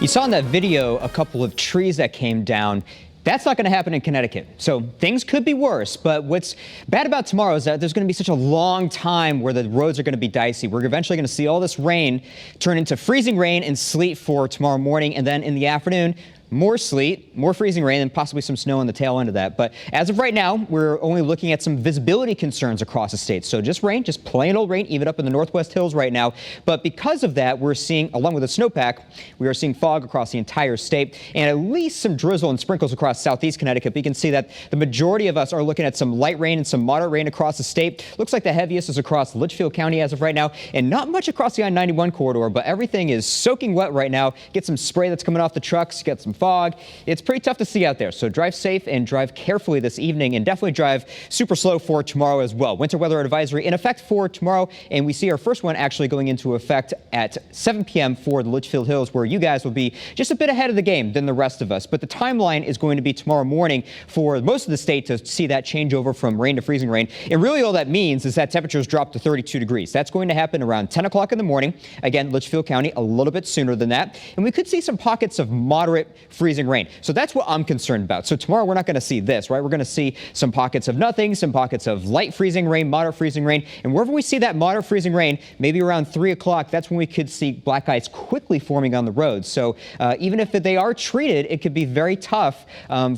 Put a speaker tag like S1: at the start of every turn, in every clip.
S1: You saw in that video a couple of trees that came down. That's not going to happen in Connecticut. So things could be worse. But what's bad about tomorrow is that there's going to be such a long time where the roads are going to be dicey. We're eventually going to see all this rain turn into freezing rain and sleet for tomorrow morning. And then in the afternoon, more sleet, more freezing rain, and possibly some snow on the tail end of that. But as of right now, we're only looking at some visibility concerns across the state. So just rain, just plain old rain, even up in the Northwest Hills right now. But because of that, we're seeing, along with the snowpack, we are seeing fog across the entire state and at least some drizzle and sprinkles across southeast Connecticut. But you can see that the majority of us are looking at some light rain and some moderate rain across the state. Looks like the heaviest is across Litchfield County as of right now, and not much across the I-91 corridor, but everything is soaking wet right now. Get some spray that's coming off the trucks, get some fog. It's pretty tough to see out there, so drive safe and drive carefully this evening, and definitely drive super slow for tomorrow as well. Winter weather advisory in effect for tomorrow, and we see our first one actually going into effect at 7 p.m. for the Litchfield Hills, where you guys will be just a bit ahead of the game than the rest of us. But the timeline is going to be tomorrow morning for most of the state to see that changeover from rain to freezing rain. And really all that means is that temperatures drop to 32 degrees. That's going to happen around 10 o'clock in the morning. Again, Litchfield County a little bit sooner than that. And we could see some pockets of moderate freezing rain. So that's what I'm concerned about. So tomorrow we're not going to see this, right? We're going to see some pockets of nothing, some pockets of light freezing rain, moderate freezing rain. And wherever we see that moderate freezing rain, maybe around 3 o'clock, that's when we could see black ice quickly forming on the roads. So even if they are treated, it could be very tough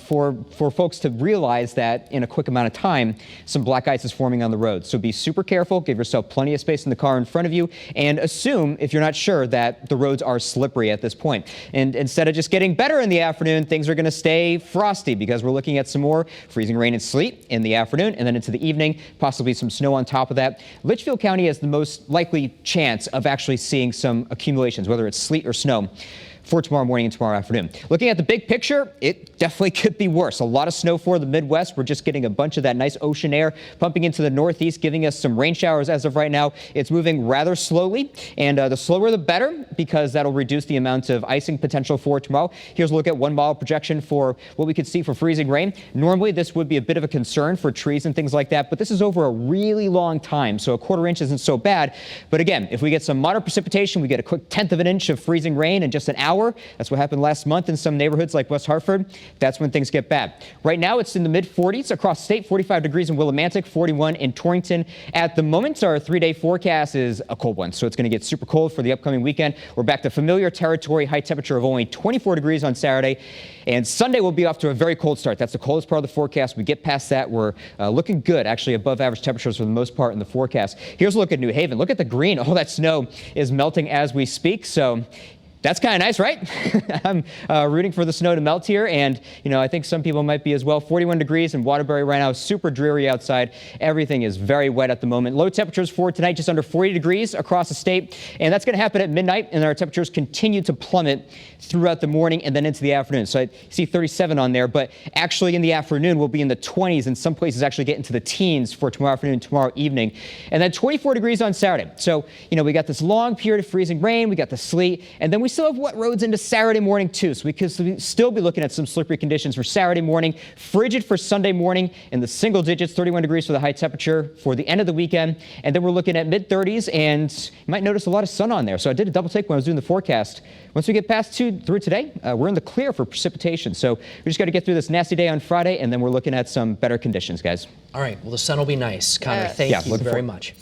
S1: for folks to realize that in a quick amount of time, some black ice is forming on the road. So be super careful, give yourself plenty of space in the car in front of you, and assume, if you're not sure, that the roads are slippery at this point. And instead of just getting better in the afternoon, things are going to stay frosty because we're looking at some more freezing rain and sleet in the afternoon and then into the evening, possibly some snow on top of that. Litchfield County has the most likely chance of actually seeing some accumulations, whether it's sleet or snow, for tomorrow morning and tomorrow afternoon. Looking at the big picture, it definitely could be worse. A lot of snow for the Midwest. We're just getting a bunch of that nice ocean air pumping into the Northeast, giving us some rain showers as of right now. It's moving rather slowly, and the slower the better, because that'll reduce the amount of icing potential for tomorrow. Here's a look at 1 mile projection for what we could see for freezing rain. Normally, this would be a bit of a concern for trees and things like that, but this is over a really long time, so a quarter inch isn't so bad. But again, if we get some moderate precipitation, we get a quick 1/10 of an inch of freezing rain in just an hour. That's what happened last month in some neighborhoods like West Hartford. That's when things get bad. Right now, it's in the mid-40s across the state, 45 degrees in Willimantic, 41 in Torrington. At the moment, our 3-day forecast is a cold one, so it's going to get super cold for the upcoming weekend. We're back to familiar territory, high temperature of only 24 degrees on Saturday, and Sunday will be off to a very cold start. That's the coldest part of the forecast. We get past that, we're looking good, actually above average temperatures for the most part in the forecast. Here's a look at New Haven. Look at the green. All that snow is melting as we speak, so that's kind of nice, right? I'm rooting for the snow to melt here, and I think some people might be as well. 41 degrees in Waterbury right now, super dreary outside. Everything is very wet at the moment. Low temperatures for tonight, just under 40 degrees across the state, and that's going to happen at midnight, and our temperatures continue to plummet throughout the morning and then into the afternoon. So I see 37 on there, but actually in the afternoon we'll be in the 20s, and some places actually get into the teens for tomorrow afternoon, tomorrow evening, and then 24 degrees on Saturday. So we got this long period of freezing rain, we got the sleet, and then we still have wet roads into Saturday morning too, so we could still be looking at some slippery conditions for Saturday morning. Frigid for Sunday morning in the single digits, 31 degrees for the high temperature for the end of the weekend, and then we're looking at mid-30s, and you might notice a lot of sun on there. So I did a double take when I was doing the forecast. Once we get past through today, we're in the clear for precipitation, so we just got to get through this nasty day on Friday, and then we're looking at some better conditions, guys.
S2: All right, well, the sun will be nice. Connor, thank you very much.